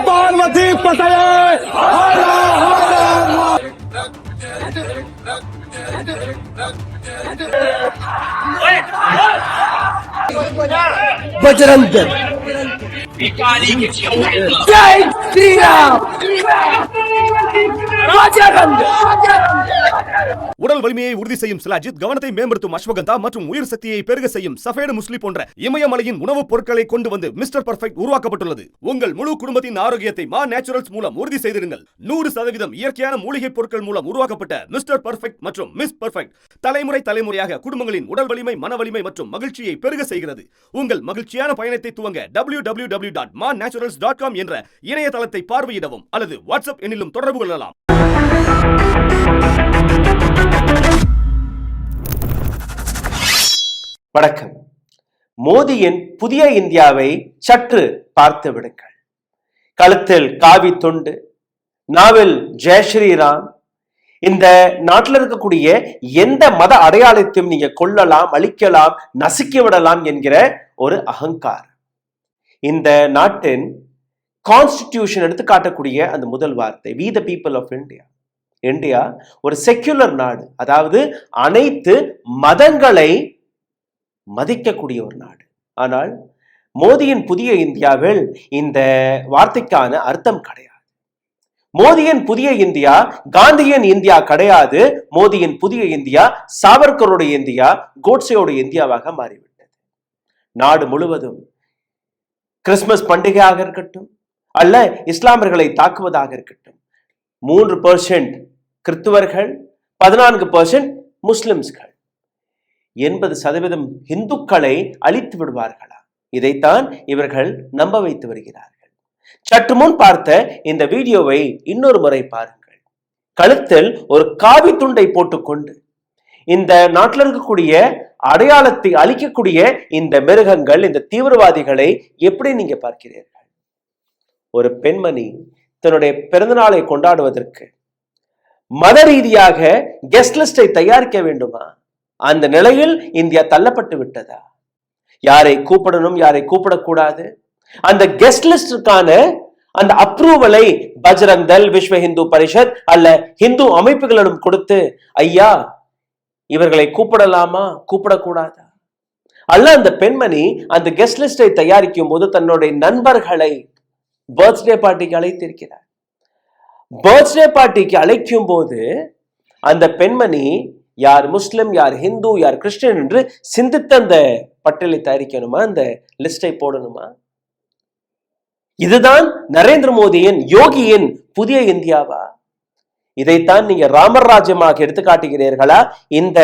पार्वती पटाए बजरंग दल जय श्री राम बजरंग உடல் வலிமையை உறுதி செய்யும் சிலாஜித், கவனத்தை மேம்படுத்தும் அஸ்வகந்தா மற்றும் உயிர் சக்தியை பெருக செய்யும் சஃபேடு முஸ்லி போன்ற இமயமலையின் உணவுப் பொருட்களை கொண்டு வந்து மிஸ்டர் பர்ஃபெக்ட் உருவாக்கப்பட்டுள்ளது. உங்கள் முழு குடும்பத்தின் ஆரோக்கியத்தை மா நேச்சுரல்ஸ் மூலம் உறுதி செய்திருங்கள். 100% இயற்கையான மூலிகை பொருட்கள் மூலம் உருவாக்கப்பட்ட மிஸ்டர் பர்ஃபெக்ட் மற்றும் மிஸ் பர்ஃபெக்ட் தலைமுறையாக குடும்பங்களின் உடல் வலிமை, மன வலிமை மற்றும் மகிழ்ச்சியை பெருக செய்கிறது. உங்கள் மகிழ்ச்சியான பயணத்தை துவங்க www.mannaturals.com என்ற இணையதளத்தை பார்வையிடவும் அல்லது வாட்ஸ்அப் எண்ணிலும் தொடர்பு கொள்ளலாம். வணக்கம். மோடியின் புதிய இந்தியாவை சற்று பார்த்து விடுங்கள். கழுத்தில் காவி துண்டு, நாவில் ஜெய் ஸ்ரீராம். இந்த நாட்டில் இருக்கக்கூடிய எந்த மத அடையாளத்தையும் நீங்க கொல்லலாம், அழிக்கலாம், நசுக்கி விடலாம் என்கிற ஒரு அகங்காரம். இந்த நாட்டின் கான்ஸ்டிடியூஷன் எடுத்து காட்டக்கூடிய அந்த முதல் வார்த்தை, we the people of India. India ஒரு செக்யுலர் நாடு, அதாவது அனைத்து மதங்களை மதிக்கக்கூடிய ஒரு நாடு. ஆனால் மோடியின் புதிய இந்தியாவில் இந்த வார்த்தைக்கான அர்த்தம் கிடையாது. மோடியின் புதிய இந்தியா காந்தியின் இந்தியா கிடையாது. மோடியின் புதிய இந்தியா சாவர்கருடைய இந்தியா, கோட்சேயோட இந்தியாவாக மாறிவிட்டது. நாடு முழுவதும் கிறிஸ்துமஸ் பண்டிகையாக இருக்கட்டும், அல்ல இஸ்லாமியர்களை தாக்குவதாக இருக்கட்டும், 3% கிறிஸ்துவர்கள், 14% முஸ்லிம்ஸ்கள், 80% இந்துக்களை அழித்து விடுவார்களா? இதைத்தான் இவர்கள் நம்ப வைத்து வருகிறார்கள். சற்று முன் பார்த்த இந்த வீடியோவை இன்னொரு முறை பாருங்கள். கழுத்தில் ஒரு காவி துண்டை போட்டுக்கொண்டு இந்த நாட்டில் இருக்கக்கூடிய அடையாளத்தை அழிக்கக்கூடிய இந்த மிருகங்கள், இந்த தீவிரவாதிகளை எப்படி நீங்க பார்க்கிறீர்கள்? ஒரு பெண்மணி தன்னுடைய பிறந்தநாளை கொண்டாடுவதற்கு மத ரீதியாக கெஸ்ட் லிஸ்டை தயாரிக்க வேண்டுமா? அந்த நிலையில் இந்தியா தள்ளப்பட்டு விட்டதா? யாரை கூப்பிடணும், யாரை கூப்பிடக்கூடாது, அந்த கெஸ்ட் லிஸ்டுக்கான அந்த அப்ரூவலை பஜ்ரங் தள், விஸ்வ இந்து பரிஷத் அல்ல இந்து அமைப்புகளிடம் கொடுத்து, ஐயா இவர்களை கூப்பிடலாமா, கூப்பிடக்கூடாதா? அல்ல அந்த பெண்மணி அந்த கெஸ்ட் லிஸ்டை தயாரிக்கும் போது தன்னுடைய நண்பர்களை பர்த்டே பார்ட்டிக்கு அழைத்திருக்கிறார். பர்த்டே பார்ட்டிக்கு அழைக்கும் போது அந்த பெண்மணி யார் முஸ்லிம், யார் ஹிந்து, யார் கிறிஸ்டியன் என்று சிந்தித்த அந்த பட்டியலை தயாரிக்கணுமா, அந்த லிஸ்டை போடணுமா? இதுதான் நரேந்திர மோடியின், யோகியின் புதிய இந்தியாவா? இதைத்தான் நீங்க ராமர் ராஜ்யமாக எடுத்து காட்டுகிறீர்களா? இந்த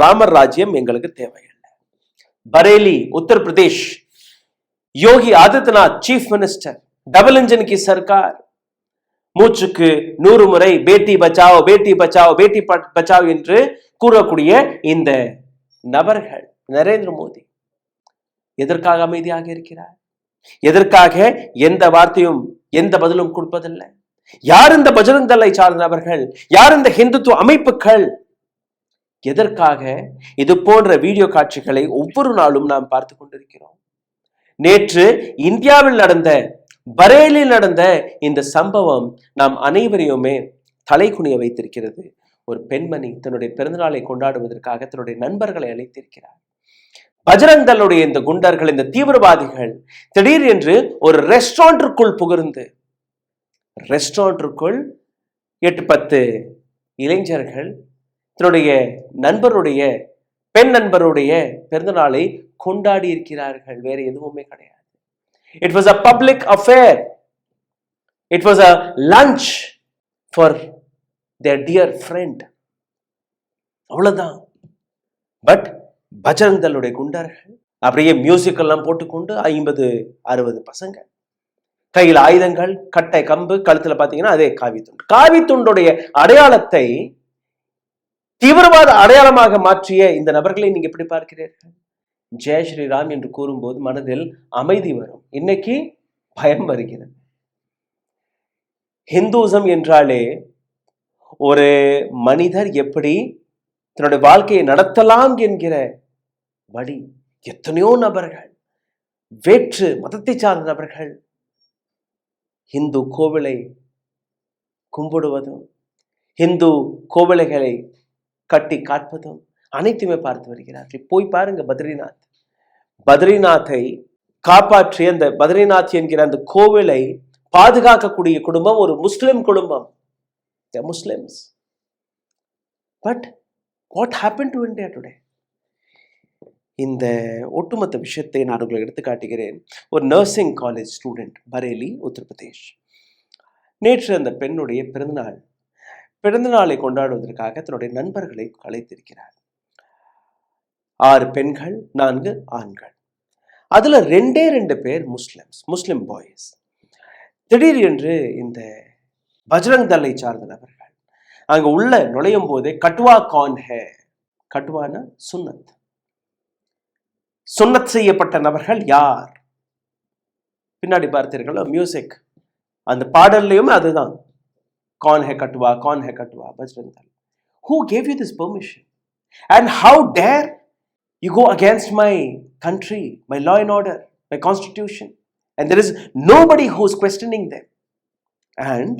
ராமர் ராஜ்யம் எங்களுக்கு தேவையில்லை. Bareilly, Uttar Pradesh, Yogi Adityanath chief minister, double engine கி சர்க்கார், மூச்சுக்கு 100 முறை பேட்டி பச்சாவோ, பேட்டி பச்சாவோ, பேட்டி பச்சாவோ என்று கூறக்கூடிய இந்த நபர்கள், நரேந்திர மோடி எதற்காக அமைதியாக இருக்கிறார்? எதற்காக எந்த வார்த்தையும் எந்த பதிலும் கொடுப்பதில்லை? யார் இந்த பஜ்ரங் தளை சார்ந்த நபர்கள்? யார் இந்த ஹிந்துத்துவ அமைப்புகள்? எதற்காக இது போன்ற வீடியோ காட்சிகளை ஒவ்வொரு நாளும் நாம் பார்த்து கொண்டிருக்கிறோம்? நேற்று இந்தியாவில் நடந்த, பரேலில் நடந்த இந்த சம்பவம் நாம் அனைவரையுமே தலை குனிய வைத்திருக்கிறது. ஒரு பெண்மணி தன்னுடைய பிறந்தநாளை கொண்டாடுவதற்காக தன்னுடைய நண்பர்களை அழைத்திருக்கிறார். பஜ்ரங் தளுடைய இந்த குண்டர்கள், இந்த தீவிரவாதிகள் திடீர் என்று ஒரு ரெஸ்டாரண்ட்டிற்குள் புகுந்து, ரெஸ்டாரண்ட்டிற்குள் 8-10 இளைஞர்கள் தன்னுடைய நண்பருடைய, பெண் நண்பருடைய பிறந்தநாளை கொண்டாடி இருக்கிறார்கள். வேற எதுவுமே கிடையாது. It was a public affair. It was a lunch for their dear friend. அவ்வளவுதான். பட் பஜ்ரங் தளுடைய குண்டர்கள் அப்படியே மியூசிக் எல்லாம் போட்டுக்கொண்டு 50-60 பசங்க, கையில் ஆயுதங்கள், கட்டை கம்பு, கழுத்துல பாத்தீங்கன்னா அதே காவி துண்டு. காவி துண்டுடைய அடையாளத்தை தீவிரவாத அடையாளமாக மாற்றிய இந்த நபர்களை நீங்க எப்படி பார்க்கிறீர்கள்? ஜெய் ஸ்ரீராம் என்று கூறும்போது மனதில் அமைதி வரும். இன்னைக்கு பயம் வருகிறது. ஹிந்துசம் என்றாலே ஒரு மனிதர் எப்படி தன்னுடைய வாழ்க்கையை நடத்தலாம் என்கிற வழி. எத்தனையோ நபர்கள் வேற்று மதத்தை சார்ந்த நபர்கள் இந்து கோவிலை கும்பிடுவதும் இந்து கோவிலைகளை கட்டி காட்பதும் அனைத்துமே பார்த்து வருகிறார்கள். போய் பாருங்க பத்ரிநாத்தை காப்பாற்றி அந்த பத்ரிநாத் என்கிற அந்த கோவிலை பாதுகாக்கக்கூடிய குடும்பம் ஒரு முஸ்லிம் குடும்பம். Muslims. But what happen to India today? இந்த ஒட்டுமொத்த விஷயத்தை நான் உங்களுக்கு எடுத்து காட்டுகிறேன். ஒரு nursing college student, Bareilly, Uttar Pradesh. நேற்று அந்த பெண்ணுடைய பிறந்தநாளை கொண்டாடுவதற்காக தன்னுடைய நண்பர்களை அழைத்திருக்கிறார். 6 பெண்கள், 4 ஆண்கள். அதுல 2 பேர் முஸ்லிம் பாய்ஸ். திடீர் என்று இந்த பஜ்ரங் தளை சார்ந்த நபர்கள் அங்க உள்ள நுழையும் போதே கட்வா கான் ஹே, கட்வான சுன்னத் செய்யப்பட்ட நபர்கள் யார்? பின்னாடி பார்த்தீர்களோ மியூசிக், அந்த பாடல்லையும் அதுதான், கான் ஹே Katwa Bajrang Dal. Who gave you this permission? And how dare you go against my country, my law and order, my constitution? And there is nobody who is questioning them. And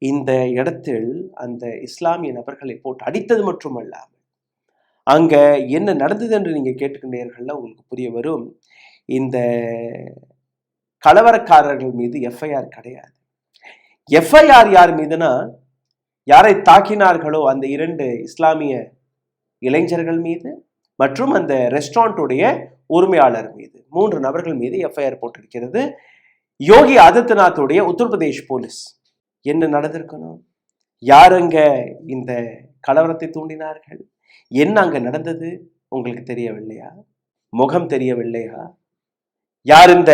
இந்த இடத்தில் அந்த இஸ்லாமிய நபர்களை போட்டு அடித்தது மட்டுமல்லாமல் அங்க என்ன நடந்தது என்று நீங்க கேட்டுக்கின்றீர்கள், உங்களுக்கு புரிய வரும். இந்த கலவரக்காரர்கள் மீது எஃப்ஐஆர் கிடையாது. எஃப்ஐஆர் யார் மீதுனா, யாரை தாக்கினார்களோ அந்த 2 இஸ்லாமிய இளைஞர்கள் மீது மற்றும் அந்த ரெஸ்டாரண்ட்டுடைய உரிமையாளர் மீது, 3 நபர்கள் மீது எஃப்ஐஆர் போட்டிருக்கிறது யோகி ஆதித்யநாத்துடைய உத்தரப்பிரதேஷ் போலீஸ். என்ன நடந்திருக்கணும்? யாருங்க இந்த கலவரத்தை தூண்டினார்கள்? என்ன அங்க நடந்தது உங்களுக்கு தெரியவில்லையா? முகம் தெரியவில்லையா? யார் இந்த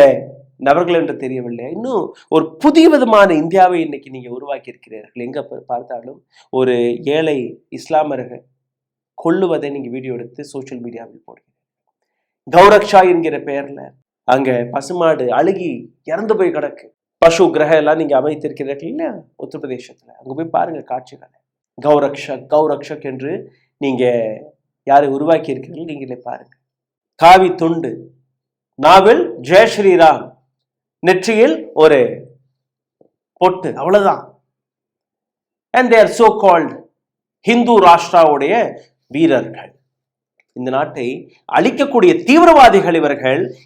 நபர்கள் என்று தெரியவில்லையா? இன்னும் ஒரு புதிய விதமான இந்தியாவை இன்னைக்கு நீங்க உருவாக்கி இருக்கிறீர்கள். எங்க பார்த்தாலும் ஒரு ஏழை இஸ்லாமர்கள் கொல்லுவதை நீங்க வீடியோ எடுத்து சோசியல் மீடியாவில் போடுங்க. கௌரக்ஷா என்கிற பெயர்ல அங்க பசுமாடு அழுகி இறந்து போய் கிடக்கு. பசு கிரகம் எல்லாம் நீங்க அமைத்திருக்கிறீர்கள் இல்லையா உத்தரப்பிரதேசத்துல, அங்க போய் பாருங்க காட்சிகளை. கௌரக்ஷக் என்று நீங்க யாரை உருவாக்கி இருக்கிறீர்கள் நீங்களே பாருங்க. காவி துண்டு, நாவில் ஜெய் ஸ்ரீராம், நெற்றியில் ஒரு பொட்டு, அவ்வளவுதான். and they are so called Hindu ராஷ்டிராவுடைய வீரர்கள். இந்த நாட்டை அழிக்கக்கூடிய தீவிரவாதிகள்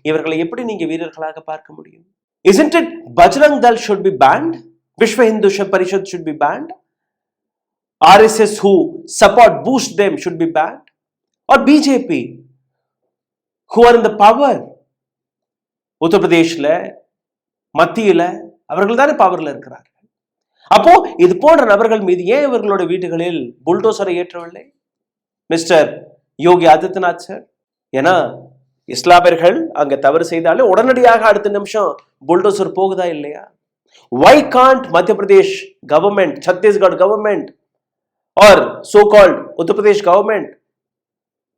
இவர்களை எப்படி நீங்க வீரர்களாக பார்க்க முடியும்? Isn't it Bajrang Dal should be banned? Vishwa Hindu Parishad should be banned? RSS who support boost them should be banned? Or BJP who are in the power? Uttar Pradeshல மத்தியில அவர்கள் தானே பவர்ல இருக்கிறார்கள். அப்போ இது போன்ற நபர்கள் மீது ஏன் இவர்களோட வீடுகளில் புல்டோசரை ஏற்றவில்லை மிஸ்டர் யோகி ஆதித்யநாத் சார்? ஏன்னா இஸ்லாமியர்கள் அங்க தவறு செய்தாலே உடனடியாக அடுத்த நிமிஷம் புல்டோசர் போகுதா இல்லையா? Why can't Madhya Pradesh government, Chhattisgarh government or so-called Uttar Pradesh government,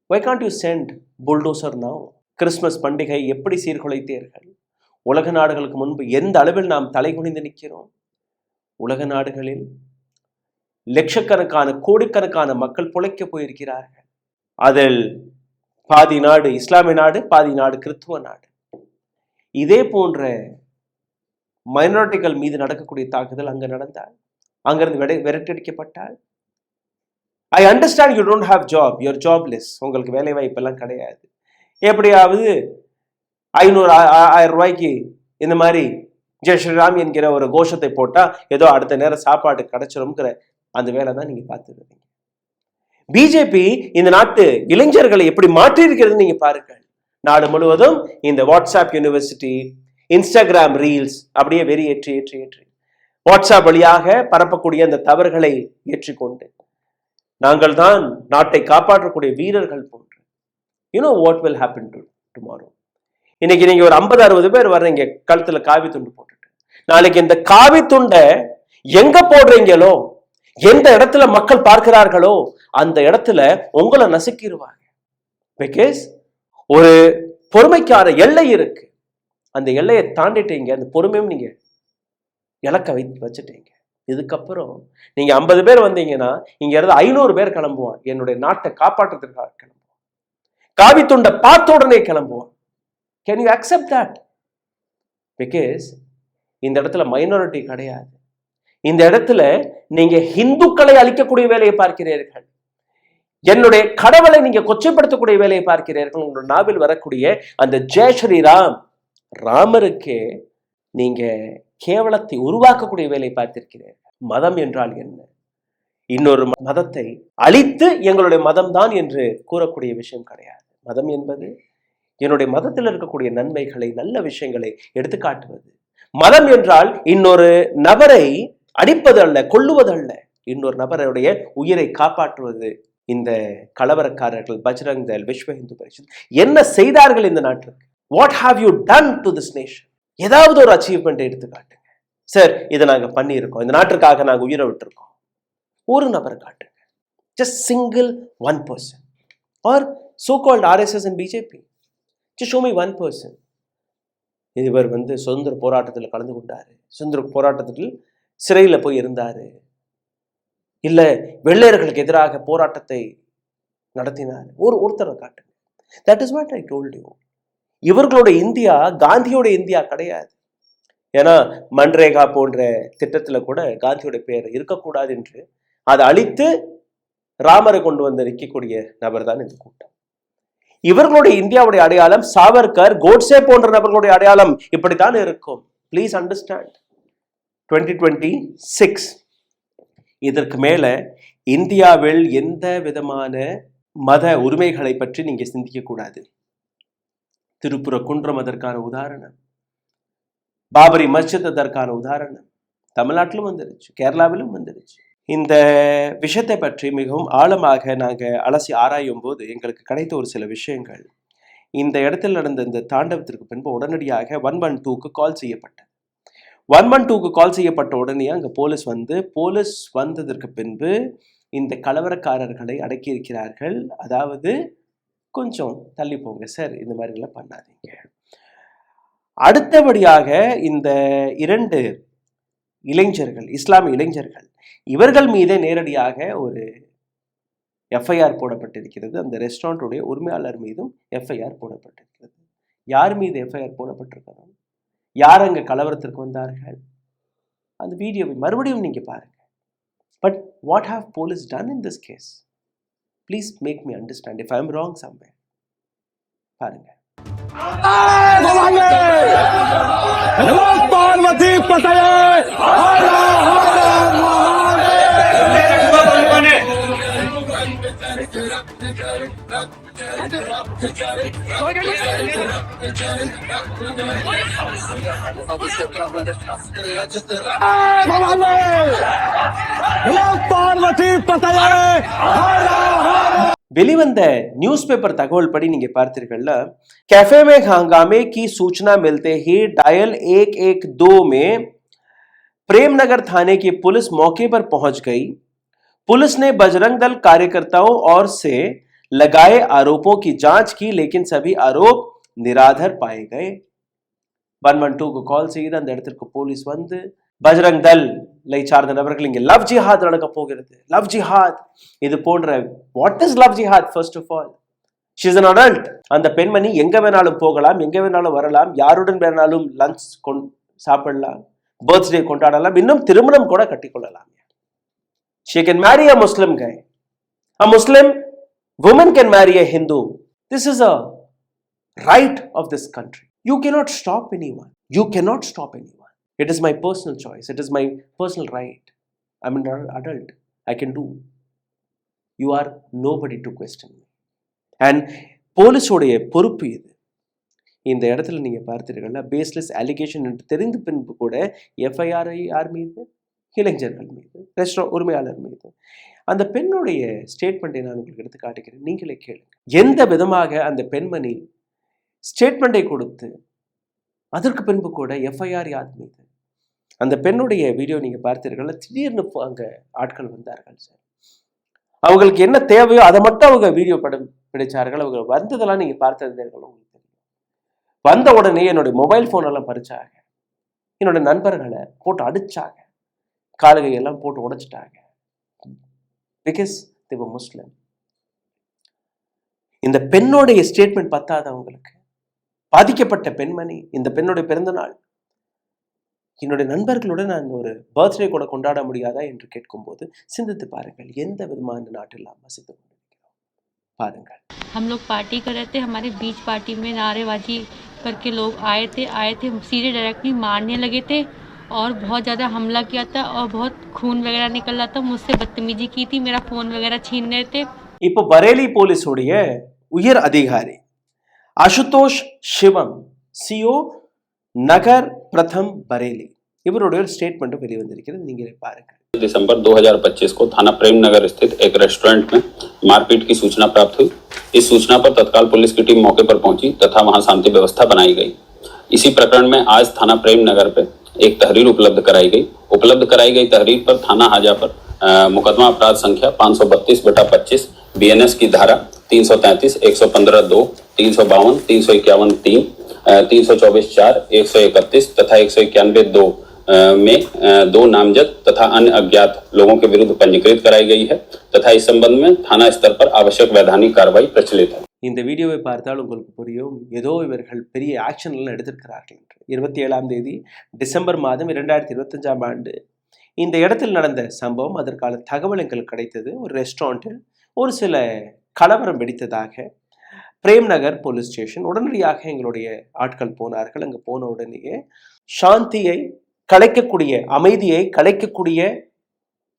why can't you send bulldozer now? Christmas பண்டிகை எப்படி சீர்குலைத்தீர்கள்? உலக நாடுகளுக்கு முன்பு எந்த அளவில் நாம் தலை குனிந்து நிற்கிறோம்? உலக நாடுகளில் லட்சக்கணக்கான கோடிக்கணக்கான மக்கள் பிழைக்க போயிருக்கிறார்கள். அதில் பாதி நாடு இஸ்லாமிய நாடு, பாதி நாடு கிறிஸ்துவ நாடு. இதே போன்ற மைனாரிட்டிகள் மீது நடக்கக்கூடிய தாக்குதல் அங்க நடந்தால், அங்கிருந்து விரட்டடிக்கப்பட்டால், I understand you don't have job, you are jobless, உங்களுக்கு வேலை வாய்ப்பெல்லாம் கிடையாது. எப்படியாவது 500-1000 ரூபாய்க்கு இந்த மாதிரி ஜெய் ஸ்ரீராம் என்கிற ஒரு கோஷத்தை போட்டா ஏதோ அடுத்த நேரம் சாப்பாடு கிடைச்சிரும்ங்கிற அந்த வேலை தான் நீங்க பார்த்துருக்கீங்க. பிஜேபி இந்த நாட்டு இளைஞர்களை எப்படி மாற்றி இருக்கிறது நீங்க பாருங்கள். நாடு முழுவதும் இந்த வாட்ஸ்அப் யூனிவர்சிட்டி, இன்ஸ்டாகிராம் ரீல்ஸ் அப்படியே வெறி ஏற்றி வாட்ஸ்அப் வழியாக பரப்பக்கூடிய அந்த தவறுகளை ஏற்றிக்கொண்டு நாங்கள் தான் நாட்டை காப்பாற்றக்கூடிய வீரர்கள் போன்று. You know what will happen tomorrow? இன்னைக்கு நீங்க ஒரு 50-60 பேர் வர்றீங்க கழுத்துல காவி துண்டு போட்டுட்டு. நாளைக்கு இந்த காவி துண்டை எங்க போடுறீங்களோ, எந்த இடத்துல மக்கள் பார்க்கிறார்களோ அந்த இடத்துல உங்களை நசுக்கிடுவாங்க. பிகாஸ் ஒரு பொறுமைக்கான எல்லை இருக்கு. அந்த எல்லையை தாண்டிட்டீங்க, அந்த பொறுமையும் நீங்க இலக்க வச்சுட்டீங்க. இதுக்கப்புறம் நீங்க 50 பேர் வந்தீங்கன்னா இங்க இருந்து 500 பேர் கிளம்புவான், என்னுடைய நாட்டை காப்பாற்றுறதுக்காக கிளம்புவான். காவி துண்டை பார்த்த உடனே கிளம்புவான். Can you accept that? Because இந்த இடத்துல மைனாரிட்டி கிடையாது. இந்த இடத்துல நீங்க இந்துக்களை அழிக்கக்கூடிய வேலையை பார்க்கிறீர்கள். என்னுடைய கடவுளை நீங்க கொச்சைப்படுத்தக்கூடிய வேலையை பார்க்கிறீர்கள். உங்களோட நாவில் வரக்கூடிய அந்த ஜெய் ஸ்ரீராம், ராமருக்கே நீங்க கேவலத்தை உருவாக்கக்கூடிய வேலையை பார்த்திருக்கிறீர்கள். மதம் என்றால் என்ன? இன்னொரு மதத்தை அழித்து எங்களுடைய மதம் தான் என்று கூறக்கூடிய விஷயம் கிடையாது. மதம் என்பது என்னுடைய மதத்தில் இருக்கக்கூடிய நன்மைகளை, நல்ல விஷயங்களை எடுத்துக்காட்டுவது. மதம் என்றால் இன்னொரு நபரை அடிப்பது அல்ல, கொல்லுவது அல்ல, இன்னொரு நபருடைய உயிரை காப்பாற்றுவது. இந்த கலவரக்காரர்கள் பஜ்ரங் தள், விஸ்வ இந்து பரிஷத் என்ன செய்தார்கள் இந்த நாட்டிற்கு? What have you done to this nation? ஏதாவது ஒரு அச்சீவ்மெண்ட் எடுத்துக்காட்டுங்க. சார், இதை நாங்க பண்ணியிருக்கோம், இந்த நாட்டிற்காக நாங்க உயிரை விட்டுருக்கோம். ஒரு நபரை காட்டுங்க. Just single one person are so called RSS and BJP. just show me one person. இவர் சுதந்திர போராட்டத்தில் கலந்து கொண்டாரு, சுதந்திர போராட்டத்தில் சிறையில் போய் இருந்தாரு, இல்ல வெள்ளையர்களுக்கு எதிராக போராட்டத்தை நடத்தினார். ஒருத்தரை காட்டுங்க. That is what I told you. இவர்களோட இந்தியா காந்தியோட இந்தியா கிடையாது. ஏன்னா மன்ரேகா போன்ற திட்டத்துல கூட காந்தியோட பெயர் இருக்கக்கூடாது என்று அதை அழித்து ராமரை கொண்டு வந்து நிற்கக்கூடிய நபர் தான் இந்த கூட்டம். இவர்களுடைய இந்தியாவுடைய அடையாளம் சாவர்கர், கோட்ஸே போன்ற நபர்களுடைய அடையாளம் இப்படித்தான் இருக்கும். Please understand. 2026 இதற்கு மேல இந்தியாவில் எந்த விதமான மத உரிமைகளை பற்றி நீங்க சிந்திக்க கூடாது. திருப்புர குன்றம் அதற்கான உதாரணம், பாபரி மஸ்ஜித் அதற்கான உதாரணம். தமிழ்நாட்டிலும் வந்துருச்சு, கேரளாவிலும் வந்துருச்சு. இந்த விஷயத்தை பற்றி மிகவும் ஆழமாக நாங்கள் அலசி ஆராயும் போது எங்களுக்கு கிடைத்த ஒரு சில விஷயங்கள். இந்த இடத்தில் நடந்த இந்த தாண்டவத்திற்கு பின்பு உடனடியாக 112க்கு கால் செய்யப்பட்டது. 112க்கு கால் செய்யப்பட்ட உடனே அங்கே போலீஸ் வந்ததற்கு பின்பு இந்த கலவரக்காரர்களை அடக்கி இருக்கிறார்கள். அதாவது கொஞ்சம் தள்ளி போங்க சார், இந்த மாதிரிலாம் பண்ணாதீங்க. அடுத்தபடியாக இந்த 2 இளைஞர்கள், இஸ்லாமிய இளைஞர்கள், இவர்கள் மீதே நேரடியாக ஒரு எஃப்ஐஆர் போடப்பட்டிருக்கிறது. அந்த ரெஸ்டாரண்ட்டுடைய உரிமையாளர் மீதும் எஃப்ஐஆர் போடப்பட்டிருக்கிறது. யார் மீது எஃப்ஐஆர் போடப்பட்டிருக்கிறோம், யார் அங்கே கலவரத்திற்கு வந்தார்கள், அந்த வீடியோவை மறுபடியும் நீங்க பாருங்க. But what have police done in this case? Please make me understand if I am wrong somewhere. பாருங்க. பார்வதி பசையே பார்வதி பசையே. வெளிவந்த நியூஸ் பேப்பர் தகவல் படி நீங்க பார்த்தீர்கள்ல, कैफे में हंगामे की सूचना मिलते ही डायल 112 में प्रेमनगर थाने की पुलिस मौके पर पहुंच गई। पुलिस ने बजरंग दल कार्यकर्ताओं और से लगाए आरोपों की जांच की, लेकिन सभी आरोप निराधार पाए गए. 112 को कॉल செய்து அந்த இடத்திற்கு போலீஸ் வந்து பஜ்ரங் தள் சார்ந்த நபர்கள் இங்கே லவ் ஜிஹாத் நடக்க போகிறது, லவ் ஜிஹாத் இது போன்ற. What is love jihad? First of all, she is an adult. அந்த பெண்மணி எங்க வேணாலும் போகலாம், எங்க வேணாலும் வரலாம், யாருடன் வேணாலும் லஞ்ச் சாப்பிடலாம், பர்த்டே கொண்டாடலாம், இன்னும் திருமணம் கூட கட்டிக்கொள்ளலாம். She can marry a Muslim guy. A Muslim woman can marry a Hindu. This is a right of this country. You cannot stop anyone. You cannot stop anyone. It is my personal choice. It is my personal right. I'm an adult. I can do. You are nobody to question me. And போலீஸோடைய பொறுப்பு இது. இந்த இடத்துல நீங்க பார்த்தீர்கள்னா baseless allegation என்று தெரிந்த பின்பு கூட FIR யார் மீது? இளைஞர்கள் மீது, ரெஸ்டாரண்ட் உரிமையாளர் மீது. அந்த பெண்ணுடைய ஸ்டேட்மெண்ட்டை நான் உங்களுக்கு எடுத்து காட்டுகிறேன், நீங்களே கேளுங்க. எந்த விதமாக அந்த பெண்மணி ஸ்டேட்மெண்ட்டை கொடுத்து அதற்கு பின்பு கூட எஃப்ஐஆர் யார் மீது? அந்த பெண்ணுடைய வீடியோ நீங்க பார்த்தீர்கள். திடீர்னு அங்க ஆட்கள் வந்தார்கள் சார். அவங்களுக்கு என்ன தேவையோ அதை மட்டும் அவங்க வீடியோ படம் பிடிச்சார்கள். அவங்க வந்ததெல்லாம் நீங்க பார்த்தீர்கள், உங்களுக்கு தெரியும். வந்த உடனே என்னுடைய மொபைல் போன் எல்லாம் பறிச்சாங்க, என்னோட நண்பர்களை போட்டு அடிச்சாங்க, காலுகையெல்லாம் போட்டு உடைச்சிட்டாங்க. Because they were Muslim. இந்த பெண்ணோடைய ஸ்டேட்மெண்ட் பத்தாது அவங்களுக்கு. பாதிக்கப்பட்ட பெண்மணி, இந்த பெண்ணுடைய பிறந்த நாள், என்னுடைய நண்பர்களுடன் நான் ஒரு பர்த்டே கூட கொண்டாட முடியாதா என்று கேட்கும்போது சிந்தித்து பாருங்கள், எந்த விதமான நாட்டில் நாம் வசித்து கொண்டிருக்கிறோம் பாருங்கள். हम लोग पार्टी कर रहे थे, हमारे बीच पार्टी में नारेबाजी करके लोग आए थे सीधे डायरेक्टली मारने लगे थे और बहुत ज़्यादा हमला किया था और बहुत खून वगैरह निकल रहा था, मुझसे बदतमीजी की थी, मेरा फ़ोन वगैरह छीन रहे थे. இப்போ பரேலி போலீஸுடைய உயர் அதிகாரி அசுதோஷ் சிவம், சிஓ நகர் பிரதம் பரேலி, இவருடைய ஒரு ஸ்டேட்மெண்ட் வெளிவந்திருக்கிறது, நீங்களே பாருங்கள். दिसंबर 2025 को थाना प्रेम नगर स्थित एक रेस्टोरेंट में मारपीट की सूचना प्राप्त हुई। इस सूचना पर तत्काल पुलिस की टीम मौके पर पहुंची तथा वहां शांति व्यवस्था बनाई गई। इसी प्रकरण में आज थाना प्रेम नगर पे एक तहरीर उपलब्ध कराई गई तहरीर पर थाना हाजा पर मुकदमा अपराध संख्या 532/25 BNS की धारा 333, 115(2), 352, 351(3), 324(4), 131 तथा 191(2) में 2 नामजद तथा अन्य अज्ञात लोगों के विरुद्ध पंजीकृत कराई गई है तथा इस संबंध में थाना स्तर पर आवश्यक वैधानिक कार्रवाई प्रचलित है. இந்த வீடியோவை பார்த்தால் உங்களுக்கு புரியும், ஏதோ இவர்கள் பெரிய ஆக்ஷன் எல்லாம் எடுத்திருக்கிறார்கள் என்று. 27ஆம் தேதி டிசம்பர் மாதம் 2025ஆம் ஆண்டு இந்த இடத்தில் நடந்த சம்பவம், அதற்கான தகவல் எங்களுக்கு கிடைத்தது. ஒரு ரெஸ்டாரண்டில் ஒரு சில கலவரம் வெடித்ததாக பிரேம் நகர் போலீஸ் ஸ்டேஷன். உடனடியாக எங்களுடைய ஆட்கள் போனார்கள். அங்கே போன உடனேயே சாந்தியை கலைக்கக்கூடிய, அமைதியை கலைக்கக்கூடிய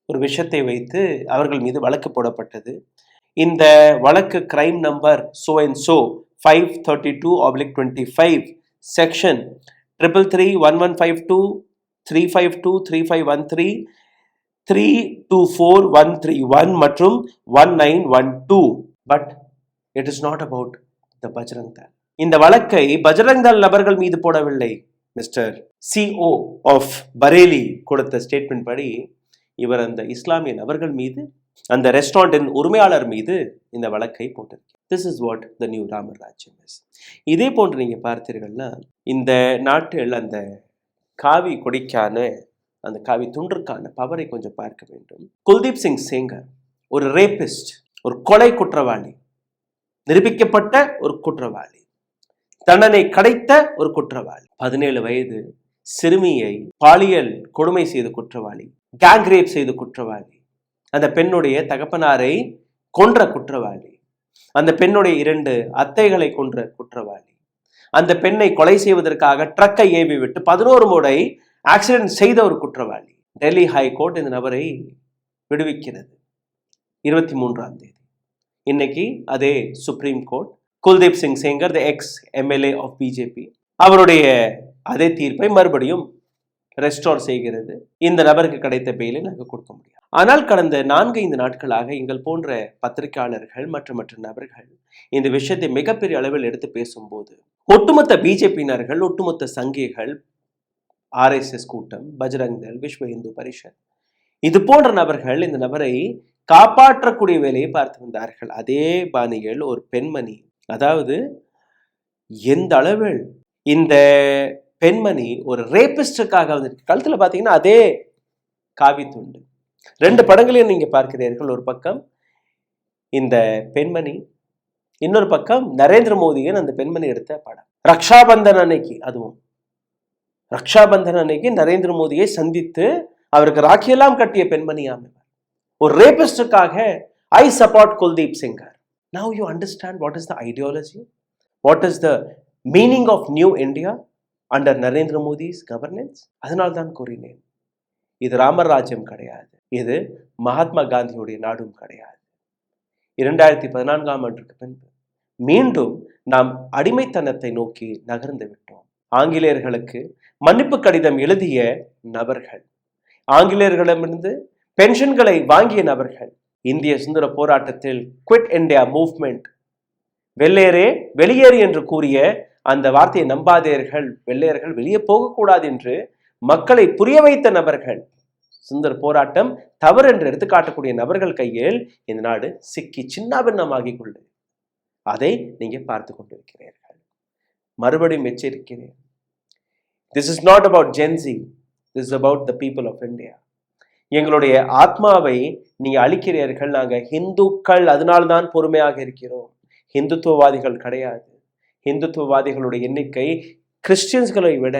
ஒரு விஷயத்தை வைத்து அவர்கள் மீது வழக்கு போடப்பட்டது. இந்த வழக்கு crime number so and so 532/25 section 333, 1152, 352, 3513, 324131 மற்றும் 1912. But it is not about the Bajrang Dal. இந்த வழக்கை பஜ்ரங் தள் நபர்கள் மீது போடவில்லை. மிஸ்டர் சிஓ ஆஃப் பரேலி கொடுத்த ஸ்டேட்மெண்ட் படி இவர் அந்த இஸ்லாமிய நபர்கள் மீது, அந்த ரெஸ்டாரண்டின் உரிமையாளர் மீது இந்த வழக்கை போட்டிருக்கிறார். This is what the new Ramar rajyam is. இதே போன்று நீங்க பார்த்தீர்கள்னா இந்த நாட்டில் அந்த காவி கொடிக்கான, அந்த காவி துண்டிற்கான பவரை கொஞ்சம் பார்க்க வேண்டும். குல்தீப் சிங் சேங்கர் ஒரு ரேபிஸ்ட், ஒரு கொலை குற்றவாளி, நிரூபிக்கப்பட்ட ஒரு குற்றவாளி, தண்டனை கிடைத்த ஒரு குற்றவாளி, 17 வயது சிறுமியை பாலியல் கொடுமை செய்த குற்றவாளி, கேங் ரேப் செய்த குற்றவாளி, அந்த பெண்ணுடைய தகப்பனாரை கொன்ற குற்றவாளி, அந்த பெண்ணுடைய 2 அத்தைகளை கொன்ற குற்றவாளி, அந்த பெண்ணை கொலை செய்வதற்காக ட்ரக்கை ஏவி விட்டு 11 முறை ஆக்சிடென்ட் செய்த ஒரு குற்றவாளி. டெல்லி ஹைகோர்ட் இந்த நபரை விடுவிக்கிறது 23ஆம் தேதி. இன்னைக்கு அதே supreme court Kuldeep Singh Sengar, the ex MLA of BJP, அவருடைய அதே தீர்ப்பை மறுபடியும் ரெஸ்டோர் செய்கிறது. இந்த நபருக்கு கிடைத்த பெயிலை நாங்கள் கொடுக்க முடியாது. ஆனால் கடந்த 4-5 நாட்களாக எங்கள் போன்ற பத்திரிகையாளர்கள் மற்ற நபர்கள் இந்த விஷயத்தை மிகப்பெரிய அளவில் எடுத்து பேசும்போது ஒட்டுமொத்த பிஜேபியினர்கள், ஒட்டுமொத்த சங்கிகள், RSS கூட்டம், பஜ்ரங் தள், விஸ்வ இந்து பரிஷத், இது போன்ற நபர்கள் இந்த நபரை காப்பாற்றக்கூடிய வேலையை பார்த்து வந்தார்கள். அதே பாணியில் ஒரு பெண்மணி, அதாவது எந்த அளவில் இந்த பெண்மணி ஒரு ரேபிஸ்டுக்காக வந்திருக்கு. கழுத்துல பார்த்தீங்கன்னா அதே காவி துண்டு. 2 படங்களையும் நீங்க பார்க்கிறீர்கள். ஒரு பக்கம் இந்த பெண்மணி, இன்னொரு பக்கம் நரேந்திர மோடியின் அந்த பெண்மணி எடுத்த படம். ரக்ஷாபந்தன் அன்னைக்கு, அதுவும் ரக்ஷாபந்தன் அன்னைக்கு நரேந்திர மோடியை சந்தித்து அவருக்கு ராக்கியெல்லாம் கட்டிய பெண்மணியாம். ஒரு ரேபிஸ்டுக்காக I support Kuldeep Sengar. Now you understand what is the ideology, what is the meaning of new India under Narendra Modi's governance. அதனால் தான் கூறினேன், இது ராமர் ராஜ்யம் கிடையாது, இது மகாத்மா காந்தியுடைய நாடும் கிடையாது. 2014ஆம் ஆண்டுக்கு பின்பு மீண்டும் நாம் அடிமைத்தனத்தை நோக்கி நகர்ந்து விட்டோம். ஆங்கிலேயர்களுக்கு மன்னிப்பு கடிதம் எழுதிய நபர்கள், ஆங்கிலேயர்களிடமிருந்து பென்ஷன்களை வாங்கிய நபர்கள், இந்திய சுதந்திர போராட்டத்தில் குவிட் இந்தியா மூவ்மெண்ட், வெள்ளையரே வெளியேறு என்று கூறிய அந்த வார்த்தையை நம்பாதீர்கள், வெள்ளையர்கள் வெளியே போகக்கூடாது என்று மக்களை புரிய வைத்த நபர்கள், சுதந்திர போராட்டம் தவறு என்று எடுத்துக்காட்டக்கூடிய நபர்கள் கையில் இந்த நாடு சிக்கி சின்னாபின்னமாகிக் கொள்ளு. அதை நீங்க பார்த்து கொண்டிருக்கிறீர்கள். மறுபடியும் எச்சரிக்கிறேன், this is not about Gen Z, this is about the people of India. எங்களுடைய ஆத்மாவை நீங்க அழிக்கிறீர்கள். நாங்க இந்துக்கள், அதனால்தான் பொறுமையாக இருக்கிறோம். இந்துத்துவவாதிகள் கிடையாது. இந்துத்துவவாதிகளுடைய எண்ணிக்கை கிறிஸ்டியன்ஸ்களை விட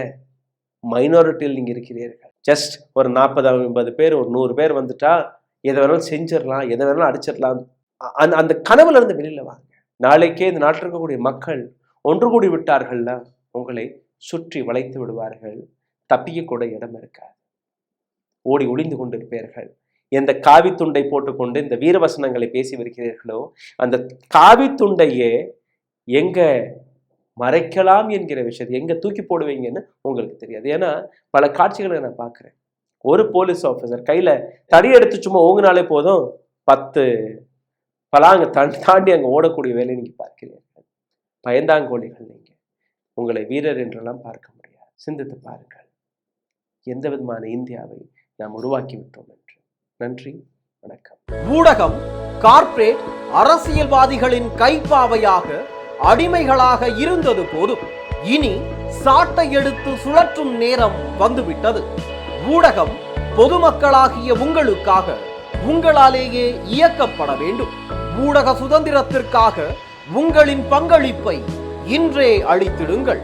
மைனாரிட்டியில் நீங்க இருக்கிறீர்கள். ஜஸ்ட் ஒரு 40-50 பேர், ஒரு 100 பேர் வந்துட்டா எதை வேணாலும் செஞ்சிடலாம், எதை வேணாலும் அடிச்சிடலாம். அந்த கனவுல இருந்து வெளியில வாங்க. நாளைக்கே இந்த நாட்டில் இருக்கக்கூடிய மக்கள் ஒன்று கூடி விட்டார்கள்னா உங்களை சுற்றி வளைத்து விடுவார்கள். தப்பிக்க கூட இடம் இருக்காது. ஓடி ஒளிந்து கொண்டிருப்பீர்கள். எந்த காவி துண்டை போட்டுக்கொண்டு இந்த வீரவசனங்களை பேசி வருகிறீர்களோ அந்த காவி துண்டையே எங்க மறைக்கலாம் என்கிற விஷயத்தை எங்க தூக்கி போடுவீங்கன்னு உங்களுக்கு தெரியாது. ஏன்னா பல காட்சிகளை நான் பார்க்கிறேன். ஒரு போலீஸ் ஆஃபீஸர் கையில தடி எடுத்து சும்மா ஓங்கினாலே போதும் 10 பலாங்க தாண்டி அங்க ஓடக்கூடிய வேலையை நீங்க பார்க்கிறீர்கள். பயந்தாங்கோழிகள் நீங்க. உங்களை வீரர் என்றெல்லாம் பார்க்க முடியாது. சிந்தித்து பாருங்கள், எந்த விதமான இந்தியாவை நாம் உருவாக்கி விட்டோம் என்று. நன்றி, வணக்கம். ஊடகம் கார்ப்பரேட் அரசியல்வாதிகளின் கைப்பாவையாக அடிமைகளாக இருந்தது போதும். இனி சாட்டை எடுத்து சுழற்றும் நேரம் வந்துவிட்டது. ஊடகம் பொதுமக்களாகிய உங்களுக்காக, உங்களாலேயே இயக்கப்பட வேண்டும். ஊடக சுதந்திரத்திற்காக உங்களின் பங்களிப்பை இன்றே அளித்திடுங்கள்.